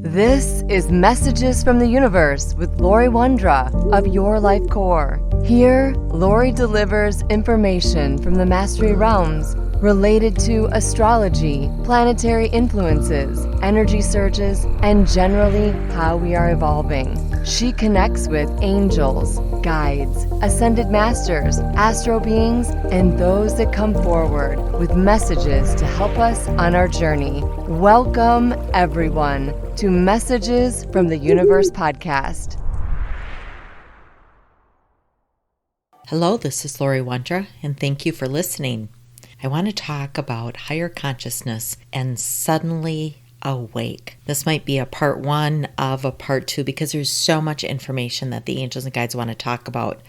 This is Messages from the Universe with Laurie Wondra of Your Life Core. Here, Laurie delivers information from the Mastery Realms related to astrology, planetary influences, energy surges, and generally how we are evolving. She connects with angels, guides, ascended masters, astro beings, and those that come forward with messages to help us on our journey. Welcome, everyone, to Messages from the Universe podcast. Hello, this is Laurie Wondra, and thank you for listening. I want to talk about higher consciousness and suddenly awake. This might be a part one of a part two because there's so much information that the angels and guides want to talk about.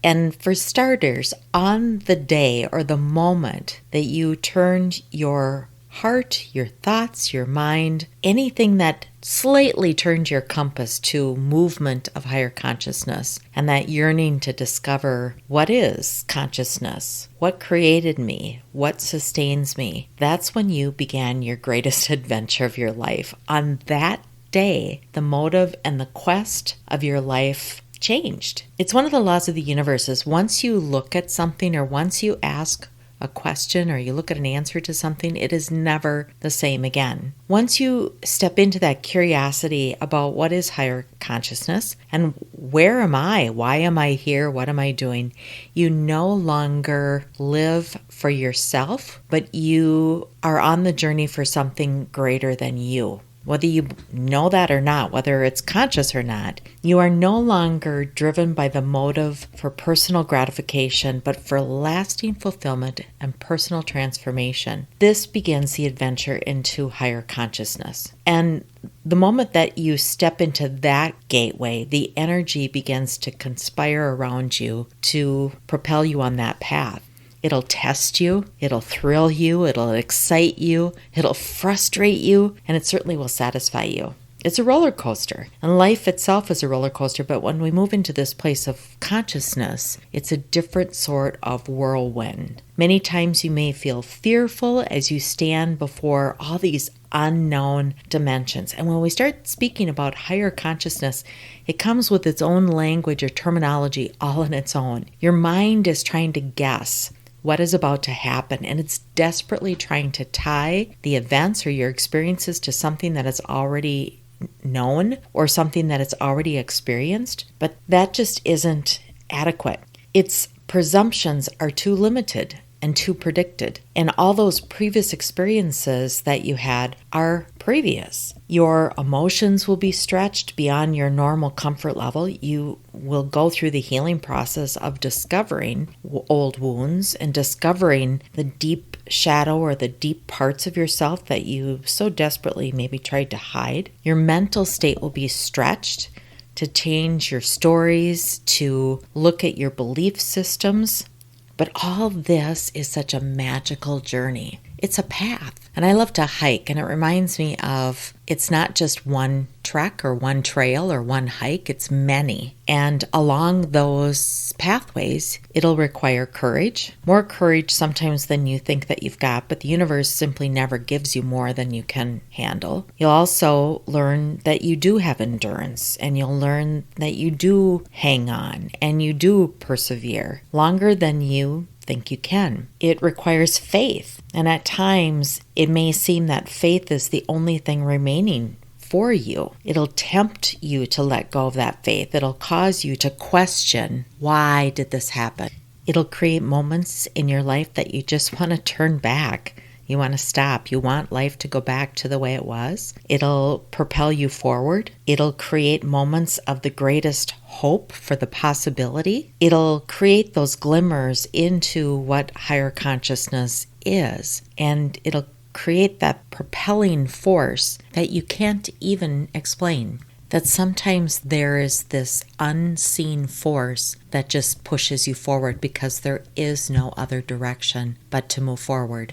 And for starters, on the day or the moment that you turned your heart, your thoughts, your mind, anything that slightly turned your compass to movement of higher consciousness and that yearning to discover what is consciousness, what created me, what sustains me, that's when you began your greatest adventure of your life. On that day, the motive and the quest of your life changed. It's one of the laws of the universe is once you look at something or once you ask a question or you look at an answer to something, it is never the same again. Once you step into that curiosity about what is higher consciousness and where am I, why am I here, what am I doing, you no longer live for yourself, but you are on the journey for something greater than you. Whether you know that or not, whether it's conscious or not, you are no longer driven by the motive for personal gratification, but for lasting fulfillment and personal transformation. This begins the adventure into higher consciousness. And the moment that you step into that gateway, the energy begins to conspire around you to propel you on that path. It'll test you, it'll thrill you, it'll excite you, it'll frustrate you, and it certainly will satisfy you. It's a roller coaster, and life itself is a roller coaster, but when we move into this place of consciousness, it's a different sort of whirlwind. Many times you may feel fearful as you stand before all these unknown dimensions. And when we start speaking about higher consciousness, it comes with its own language or terminology all on its own. Your mind is trying to guess what is about to happen, and it's desperately trying to tie the events or your experiences to something that is already known or something that it's already experienced, but that just isn't adequate. Its presumptions are too limited and too predicted, and all those previous experiences that you had are previous. Your emotions will be stretched beyond your normal comfort level. You will go through the healing process of discovering old wounds and discovering the deep shadow or the deep parts of yourself that you so desperately maybe tried to hide. Your mental state will be stretched to change your stories, to look at your belief systems. But all this is such a magical journey. It's a path. And I love to hike, and it reminds me of it's not just one trek or one trail or one hike, it's many. And along those pathways, it'll require courage, more courage sometimes than you think that you've got, but the universe simply never gives you more than you can handle. You'll also learn that you do have endurance, and you'll learn that you do hang on, and you do persevere longer than you think you can. It requires faith, and at times it may seem that faith is the only thing remaining for you. It'll tempt you to let go of that faith. It'll cause you to question, why did this happen? It'll create moments in your life that you just want to turn back. You want to stop. You want life to go back to the way it was. It'll propel you forward. It'll create moments of the greatest hope for the possibility. It'll create those glimmers into what higher consciousness is. And it'll create that propelling force that you can't even explain. That sometimes there is this unseen force that just pushes you forward because there is no other direction but to move forward.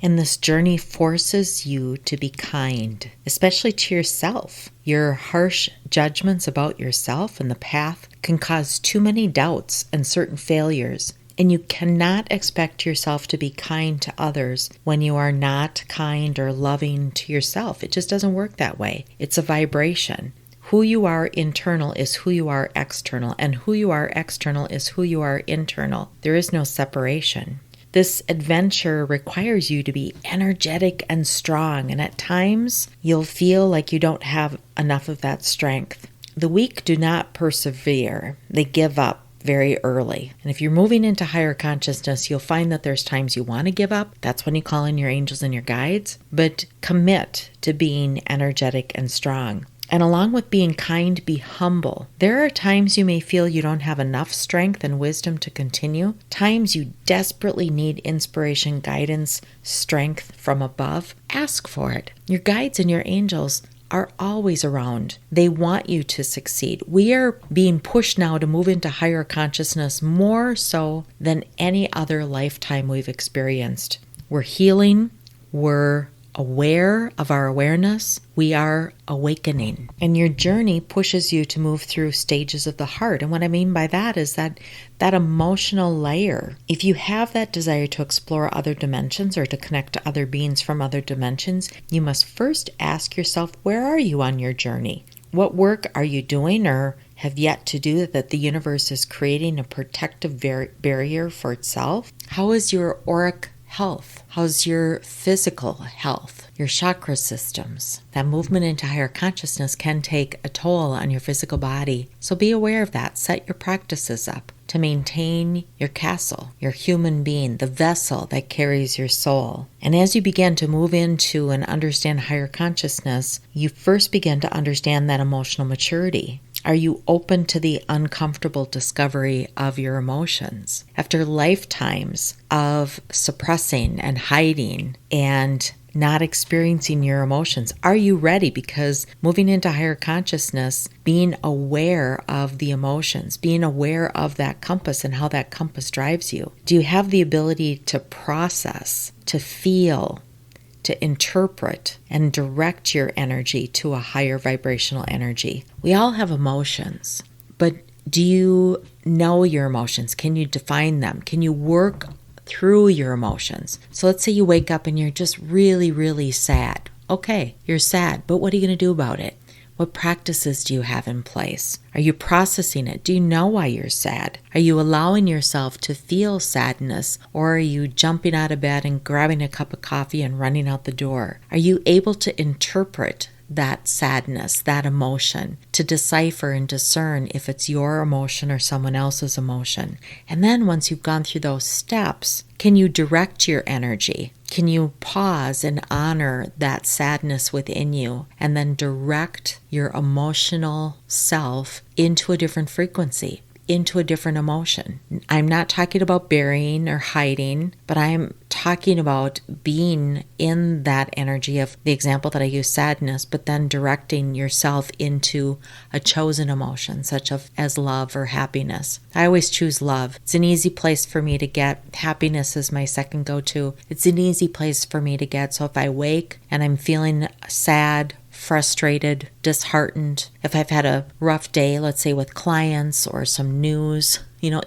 And this journey forces you to be kind, especially to yourself. Your harsh judgments about yourself and the path can cause too many doubts and certain failures. And you cannot expect yourself to be kind to others when you are not kind or loving to yourself. It just doesn't work that way. It's a vibration. Who you are internal is who you are external, and who you are external is who you are internal. There is no separation. This adventure requires you to be energetic and strong, and at times you'll feel like you don't have enough of that strength. The weak do not persevere. They give up very early. And if you're moving into higher consciousness, you'll find that there's times you want to give up. That's when you call in your angels and your guides. But commit to being energetic and strong. And along with being kind, be humble. There are times you may feel you don't have enough strength and wisdom to continue. Times you desperately need inspiration, guidance, strength from above. Ask for it. Your guides and your angels are always around. They want you to succeed. We are being pushed now to move into higher consciousness more so than any other lifetime we've experienced. We're healing. We're aware of our awareness. We are awakening. And your journey pushes you to move through stages of the heart. And what I mean by that is that emotional layer. If you have that desire to explore other dimensions or to connect to other beings from other dimensions, you must first ask yourself, where are you on your journey? What work are you doing or have yet to do that the universe is creating a protective barrier for itself? How is your auric health? How's your physical health? Your chakra systems? That movement into higher consciousness can take a toll on your physical body. So be aware of that. Set your practices up to maintain your castle, your human being, the vessel that carries your soul. And as you begin to move into and understand higher consciousness, you first begin to understand that emotional maturity. Are you open to the uncomfortable discovery of your emotions? After lifetimes of suppressing and hiding and not experiencing your emotions, are you ready? Because moving into higher consciousness, being aware of the emotions, being aware of that compass and how that compass drives you. Do you have the ability to process, to feel, to interpret and direct your energy to a higher vibrational energy? We all have emotions, but do you know your emotions? Can you define them? Can you work through your emotions? So let's say you wake up and you're just really, really sad. Okay, you're sad, but what are you going to do about it? What practices do you have in place? Are you processing it? Do you know why you're sad? Are you allowing yourself to feel sadness, or are you jumping out of bed and grabbing a cup of coffee and running out the door? Are you able to interpret that sadness, that emotion, to decipher and discern if it's your emotion or someone else's emotion? And then once you've gone through those steps, can you direct your energy? Can you pause and honor that sadness within you and then direct your emotional self into a different frequency, into a different emotion? I'm not talking about burying or hiding, but I'm talking about being in that energy of the example that I use, sadness, but then directing yourself into a chosen emotion, such as love or happiness. I always choose love. It's an easy place for me to get. Happiness is my second go-to. It's an easy place for me to get. So if I wake and I'm feeling sad, frustrated, disheartened, if I've had a rough day, let's say with clients or some news,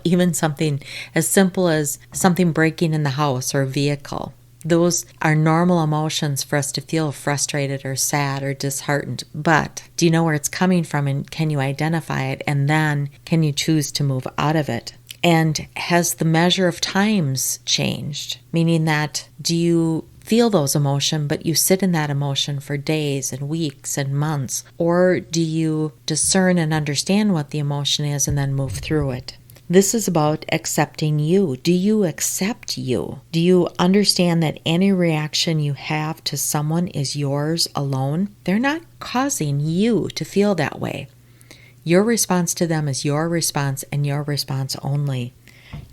even something as simple as something breaking in the house or a vehicle. Those are normal emotions for us to feel frustrated or sad or disheartened. But do you know where it's coming from, and can you identify it? And then can you choose to move out of it? And has the measure of times changed? Meaning that, do you feel those emotions, but you sit in that emotion for days and weeks and months? Or do you discern and understand what the emotion is and then move through it? This is about accepting you. Do you accept you? Do you understand that any reaction you have to someone is yours alone? They're not causing you to feel that way. Your response to them is your response and your response only.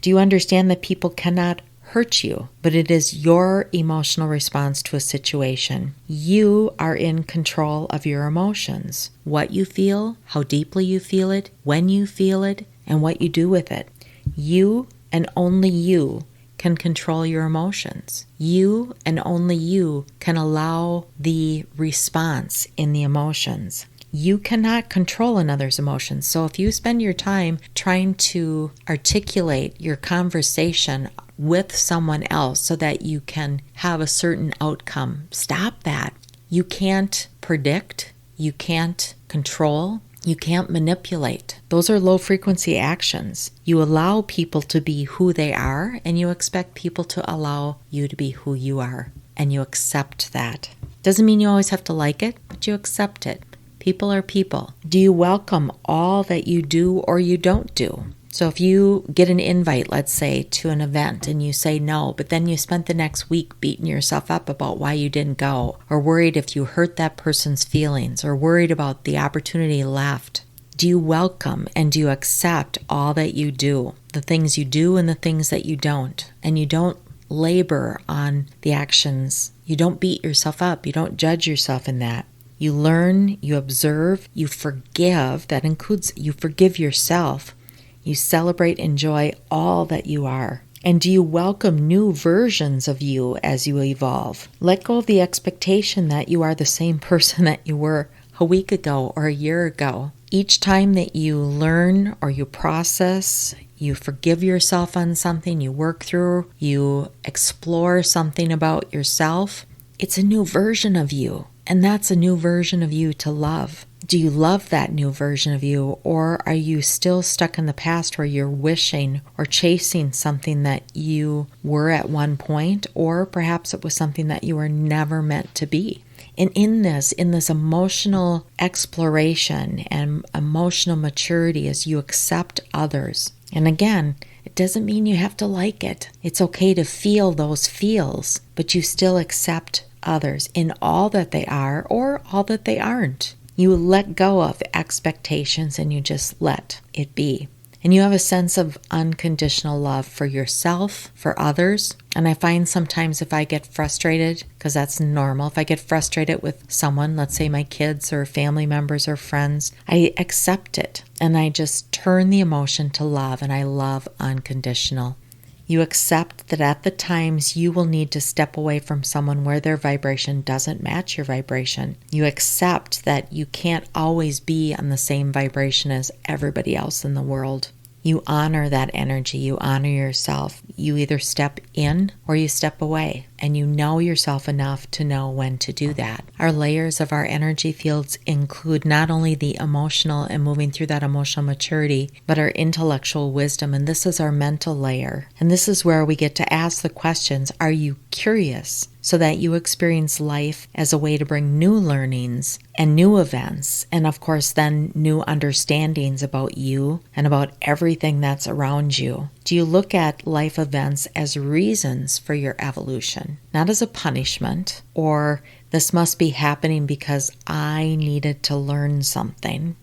Do you understand that people cannot hurt you, but it is your emotional response to a situation? You are in control of your emotions. What you feel, how deeply you feel it, when you feel it, and what you do with it. You and only you can control your emotions. You and only you can allow the response in the emotions. You cannot control another's emotions. So if you spend your time trying to articulate your conversation with someone else so that you can have a certain outcome, stop that. You can't predict, you can't control, you can't manipulate. Those are low frequency actions. You allow people to be who they are, and you expect people to allow you to be who you are, and you accept that. Doesn't mean you always have to like it, but you accept it. People are people. Do you welcome all that you do or you don't do? So if you get an invite, let's say, to an event and you say no, but then you spent the next week beating yourself up about why you didn't go, or worried if you hurt that person's feelings, or worried about the opportunity left, do you welcome and do you accept all that you do, the things you do and the things that you don't, and you don't labor on the actions? You don't beat yourself up. You don't judge yourself in that. You learn, you observe, you forgive. That includes you forgive yourself. You celebrate, enjoy all that you are. And do you welcome new versions of you as you evolve? Let go of the expectation that you are the same person that you were a week ago or a year ago. Each time that you learn or you process, you forgive yourself on something, you work through, you explore something about yourself, it's a new version of you. And that's a new version of you to love. Do you love that new version of you, or are you still stuck in the past where you're wishing or chasing something that you were at one point, or perhaps it was something that you were never meant to be? And in this emotional exploration and emotional maturity, as you accept others, and again, it doesn't mean you have to like it. It's okay to feel those feels, but you still accept others in all that they are or all that they aren't. You let go of expectations and you just let it be. And you have a sense of unconditional love for yourself, for others. And I find sometimes if I get frustrated, because that's normal, if I get frustrated with someone, let's say my kids or family members or friends, I accept it and I just turn the emotion to love, and I love unconditional. You accept that at the times you will need to step away from someone where their vibration doesn't match your vibration. You accept that you can't always be on the same vibration as everybody else in the world. You honor that energy. You honor yourself. You either step in or you step away, and you know yourself enough to know when to do that. Our layers of our energy fields include not only the emotional and moving through that emotional maturity, but our intellectual wisdom, and this is our mental layer. And this is where we get to ask the questions, are you curious? So that you experience life as a way to bring new learnings and new events, and of course then new understandings about you and about everything that's around you. Do you look at life events as reasons for your evolution, not as a punishment, or this must be happening because I needed to learn something?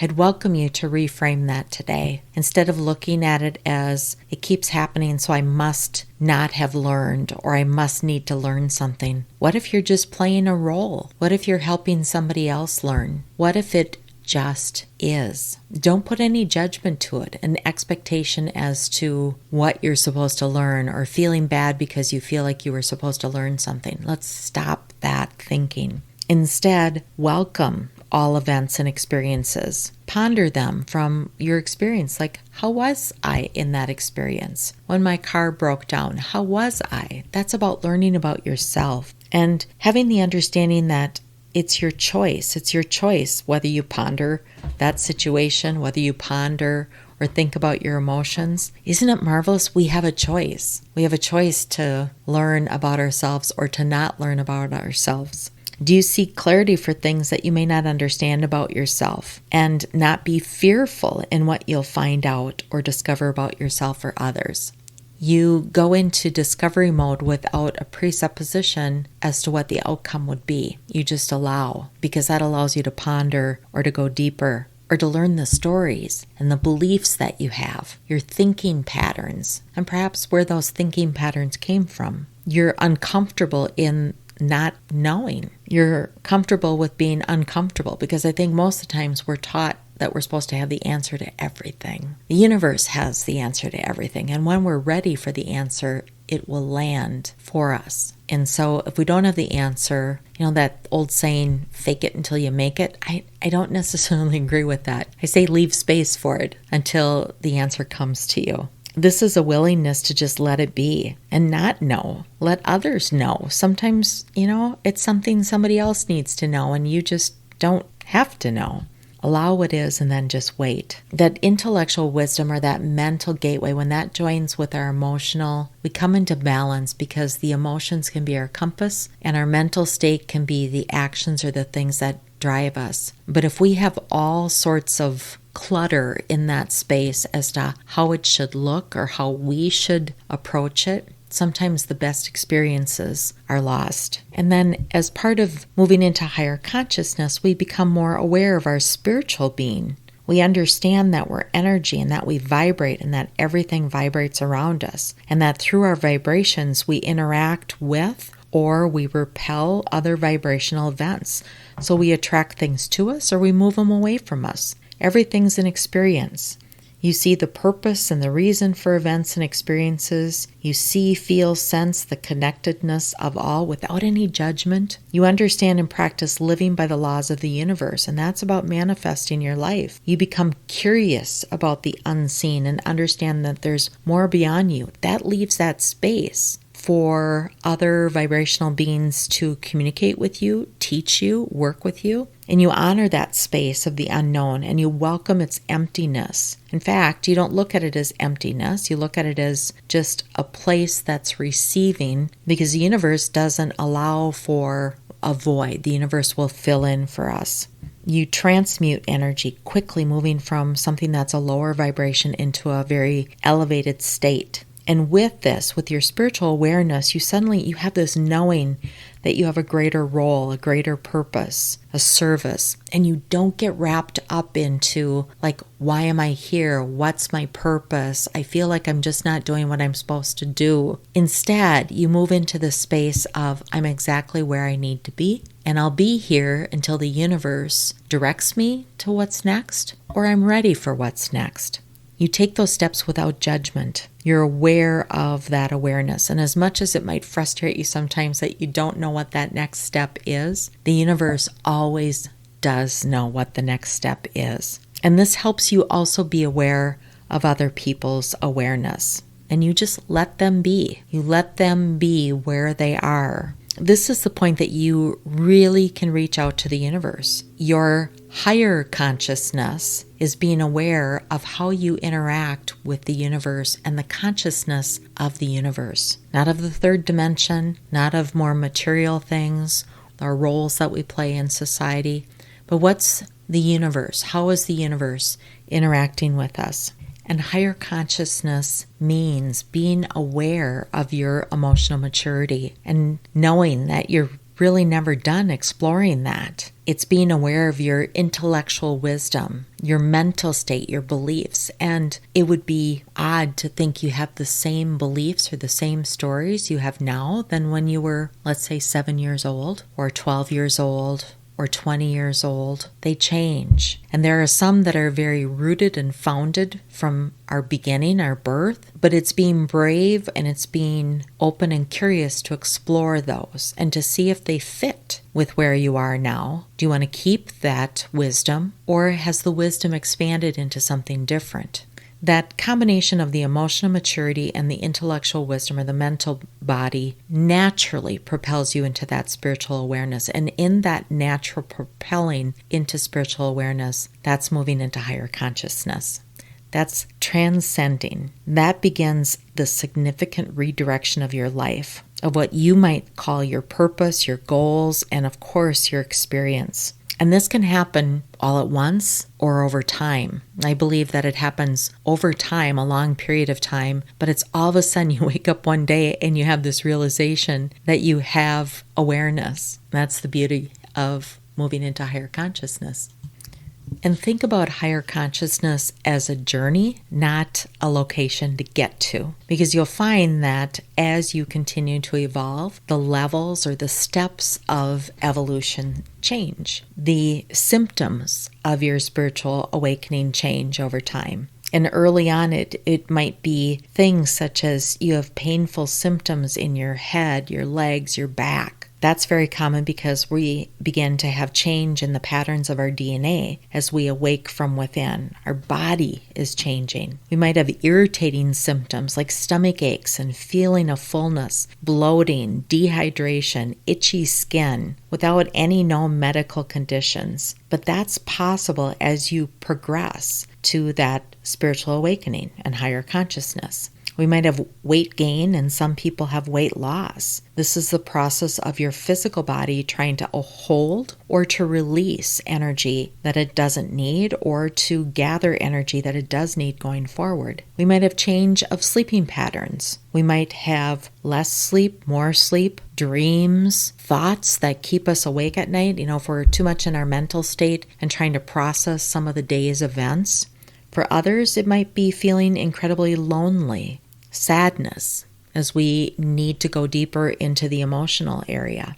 I'd welcome you to reframe that today. Instead of looking at it as it keeps happening, so I must not have learned, or I must need to learn something. What if you're just playing a role? What if you're helping somebody else learn? What if it just is? Don't put any judgment to it, an expectation as to what you're supposed to learn, or feeling bad because you feel like you were supposed to learn something. Let's stop that thinking. Instead, welcome all events and experiences. Ponder them from your experience. Like, how was I in that experience? When my car broke down, how was I? That's about learning about yourself and having the understanding that it's your choice. It's your choice whether you ponder that situation, whether you ponder or think about your emotions. Isn't it marvelous? We have a choice. We have a choice to learn about ourselves or to not learn about ourselves. Do you seek clarity for things that you may not understand about yourself and not be fearful in what you'll find out or discover about yourself or others? You go into discovery mode without a presupposition as to what the outcome would be. You just allow, because that allows you to ponder or to go deeper or to learn the stories and the beliefs that you have, your thinking patterns, and perhaps where those thinking patterns came from. You're uncomfortable in not knowing. You're comfortable with being uncomfortable, because I think most of the times we're taught that we're supposed to have the answer to everything. The universe has the answer to everything, and when we're ready for the answer, it will land for us. And so if we don't have the answer, that old saying, fake it until you make it, I don't necessarily agree with that. I say leave space for it until the answer comes to you. This is a willingness to just let it be and not know. Let others know. Sometimes, it's something somebody else needs to know and you just don't have to know. Allow what is and then just wait. That intellectual wisdom or that mental gateway, when that joins with our emotional, we come into balance because the emotions can be our compass and our mental state can be the actions or the things that drive us. But if we have all sorts of clutter in that space as to how it should look or how we should approach it, sometimes the best experiences are lost. And then as part of moving into higher consciousness, we become more aware of our spiritual being. We understand that we're energy and that we vibrate and that everything vibrates around us. And that through our vibrations, we interact with or we repel other vibrational events. So we attract things to us or we move them away from us. Everything's an experience. You see the purpose and the reason for events and experiences. You see, feel, sense the connectedness of all without any judgment. You understand and practice living by the laws of the universe, and that's about manifesting your life. You become curious about the unseen and understand that there's more beyond you. That leaves that space for other vibrational beings to communicate with you, teach you, work with you. And you honor that space of the unknown and you welcome its emptiness. In fact, you don't look at it as emptiness. You look at it as just a place that's receiving because the universe doesn't allow for a void. The universe will fill in for us. You transmute energy quickly, moving from something that's a lower vibration into a very elevated state. And with this, with your spiritual awareness, you have this knowing that you have a greater role, a greater purpose, a service, and you don't get wrapped up into why am I here? What's my purpose? I feel like I'm just not doing what I'm supposed to do. Instead, you move into the space of I'm exactly where I need to be, and I'll be here until the universe directs me to what's next, or I'm ready for what's next. You take those steps without judgment. You're aware of that awareness. And as much as it might frustrate you sometimes that you don't know what that next step is, the universe always does know what the next step is. And this helps you also be aware of other people's awareness. And you just let them be. You let them be where they are. This is the point that you really can reach out to the universe. Your higher consciousness is being aware of how you interact with the universe and the consciousness of the universe. Not of the third dimension, not of more material things, our roles that we play in society, but what's the universe? How is the universe interacting with us? And higher consciousness means being aware of your emotional maturity and knowing that you're really never done exploring that. It's being aware of your intellectual wisdom, your mental state, your beliefs. And it would be odd to think you have the same beliefs or the same stories you have now than when you were, let's say, 7 years old or 12 years old or 20 years old. They change. And there are some that are very rooted and founded from our beginning, our birth, but it's being brave and it's being open and curious to explore those and to see if they fit with where you are now. Do you want to keep that wisdom, or has the wisdom expanded into something different? That combination of the emotional maturity and the intellectual wisdom or the mental body naturally propels you into that spiritual awareness. And in that natural propelling into spiritual awareness, that's moving into higher consciousness. That's transcending. That begins the significant redirection of your life, of what you might call your purpose, your goals, and of course, your experience. And this can happen all at once or over time. I believe that it happens over time, a long period of time, but it's all of a sudden you wake up one day and you have this realization that you have awareness. That's the beauty of moving into higher consciousness. And think about higher consciousness as a journey, not a location to get to. Because you'll find that as you continue to evolve, the levels or the steps of evolution change. The symptoms of your spiritual awakening change over time. And early on, it might be things such as you have painful symptoms in your head, your legs, your back. That's very common because we begin to have change in the patterns of our DNA as we awake from within. Our body is changing. We might have irritating symptoms like stomach aches and feeling of fullness, bloating, dehydration, itchy skin, without any known medical conditions. But that's possible as you progress to that spiritual awakening and higher consciousness. We might have weight gain, and some people have weight loss. This is the process of your physical body trying to hold or to release energy that it doesn't need, or to gather energy that it does need going forward. We might have change of sleeping patterns. We might have less sleep, more sleep, dreams, thoughts that keep us awake at night. If we're too much in our mental state and trying to process some of the day's events. For others, it might be feeling incredibly lonely, sadness, as we need to go deeper into the emotional area.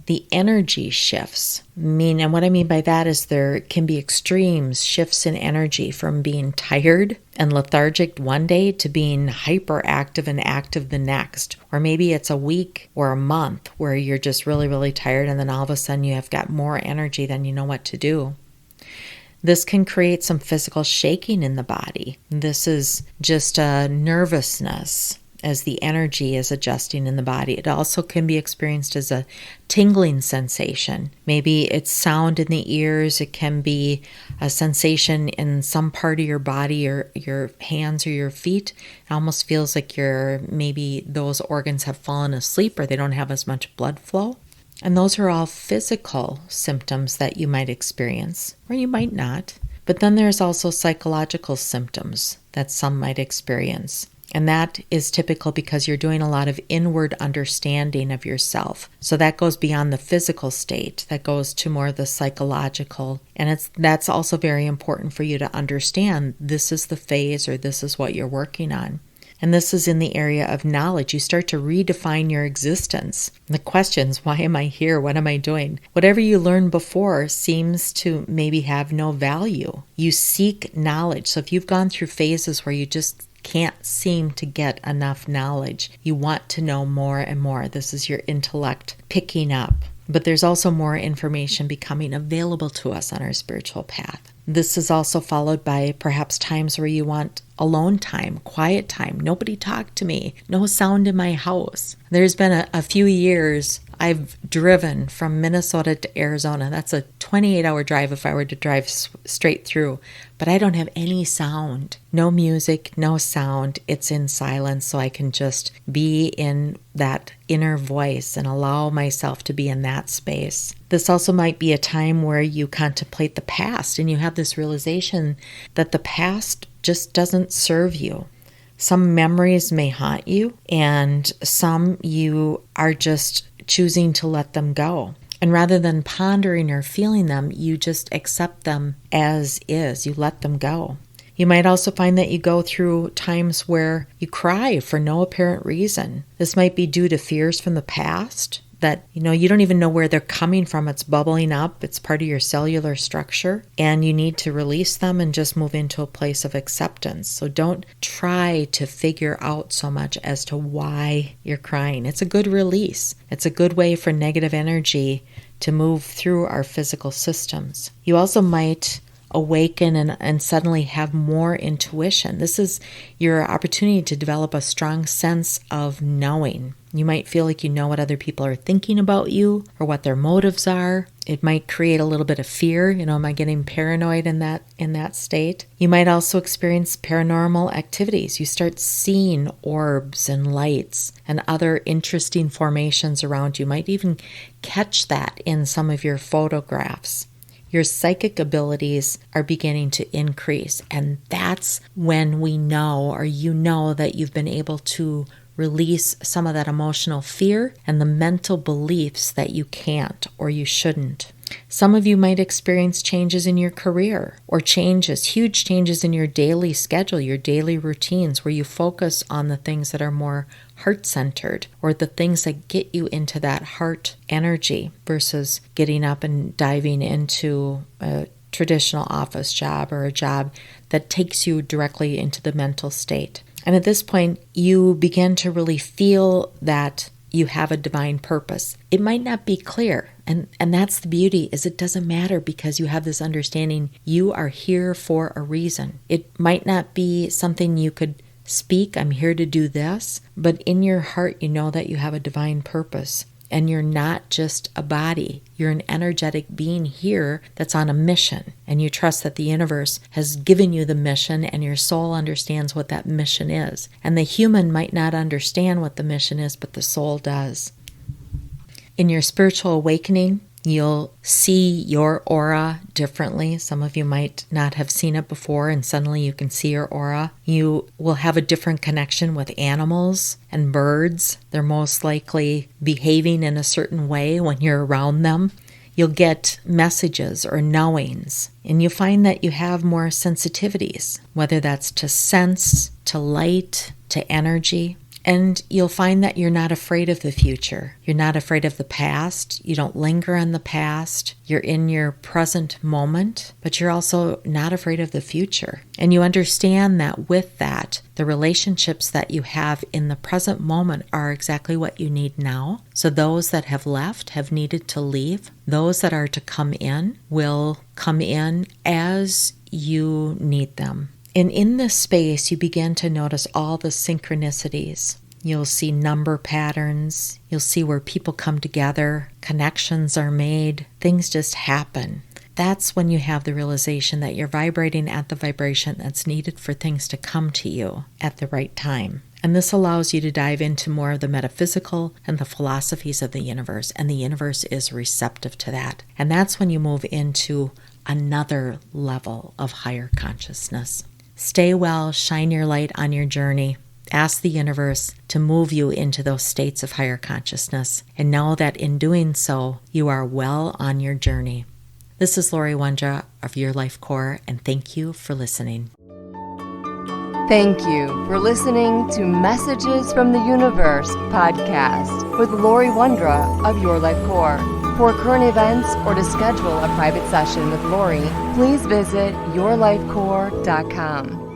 The energy shifts. And what I mean by that is there can be extremes, shifts in energy from being tired and lethargic one day to being hyperactive and active the next. Or maybe it's a week or a month where you're just really, really tired, and then all of a sudden you have got more energy than you know what to do. This can create some physical shaking in the body. This is just a nervousness as the energy is adjusting in the body. It also can be experienced as a tingling sensation. Maybe it's sound in the ears. It can be a sensation in some part of your body, or your hands or your feet. It almost feels like maybe those organs have fallen asleep, or they don't have as much blood flow. And those are all physical symptoms that you might experience, or you might not. But then there's also psychological symptoms that some might experience. And that is typical because you're doing a lot of inward understanding of yourself. So that goes beyond the physical state. That goes to more the psychological. And that's also very important for you to understand. This is the phase, or this is what you're working on. And this is in the area of knowledge. You start to redefine your existence. The questions, why am I here? What am I doing? Whatever you learned before seems to maybe have no value. You seek knowledge. So if you've gone through phases where you just can't seem to get enough knowledge, you want to know more and more. This is your intellect picking up. But there's also more information becoming available to us on our spiritual path. This is also followed by perhaps times where you want alone time, quiet time. Nobody talk to me. No sound in my house. There's been a few years I've driven from Minnesota to Arizona. That's a 28-hour drive if I were to drive straight through. But I don't have any sound. No music, no sound. It's in silence, so I can just be in that inner voice and allow myself to be in that space. This also might be a time where you contemplate the past, and you have this realization that the past just doesn't serve you. Some memories may haunt you, and some you are just choosing to let them go. And rather than pondering or feeling them, you just accept them as is. You let them go. You might also find that you go through times where you cry for no apparent reason. This might be due to fears from the past that, you don't even know where they're coming from. It's bubbling up. It's part of your cellular structure, and you need to release them and just move into a place of acceptance. So don't try to figure out so much as to why you're crying. It's a good release. It's a good way for negative energy to move through our physical systems. You also might awaken and suddenly have more intuition. This is your opportunity to develop a strong sense of knowing. You might feel like you know what other people are thinking about you or what their motives are. It might create a little bit of fear. Am I getting paranoid in that state? You might also experience paranormal activities. You start seeing orbs and lights and other interesting formations around you. You might even catch that in some of your photographs. Your psychic abilities are beginning to increase, and that's when we know, or you know, that you've been able to release some of that emotional fear and the mental beliefs that you can't or you shouldn't. Some of you might experience changes in your career, or huge changes in your daily schedule, your daily routines, where you focus on the things that are more heart-centered, or the things that get you into that heart energy versus getting up and diving into traditional office job or a job that takes you directly into the mental state. And at this point, you begin to really feel that you have a divine purpose. It might not be clear, and that's the beauty, is it doesn't matter because you have this understanding you are here for a reason. It might not be something you could speak, I'm here to do this, but in your heart you know that you have a divine purpose. And you're not just a body. You're an energetic being here that's on a mission. And you trust that the universe has given you the mission and your soul understands what that mission is. And the human might not understand what the mission is, but the soul does. In your spiritual awakening, you'll see your aura differently. Some of you might not have seen it before, and suddenly you can see your aura. You will have a different connection with animals and birds. They're most likely behaving in a certain way when you're around them. You'll get messages or knowings, and you find that you have more sensitivities, whether that's to sense, to light, to energy. And you'll find that you're not afraid of the future. You're not afraid of the past. You don't linger on the past. You're in your present moment, but you're also not afraid of the future. And you understand that with that, the relationships that you have in the present moment are exactly what you need now. So those that have left have needed to leave. Those that are to come in will come in as you need them. And in this space, you begin to notice all the synchronicities. You'll see number patterns. You'll see where people come together. Connections are made. Things just happen. That's when you have the realization that you're vibrating at the vibration that's needed for things to come to you at the right time. And this allows you to dive into more of the metaphysical and the philosophies of the universe. And the universe is receptive to that. And that's when you move into another level of higher consciousness. Stay well, shine your light on your journey. Ask the universe to move you into those states of higher consciousness, and know that in doing so, you are well on your journey. This is Laurie Wondra of Your Life Core, and thank you for listening. Thank you for listening to Messages from the Universe podcast with Laurie Wondra of Your Life Core. For current events or to schedule a private session with Laurie, please visit yourlifecore.com.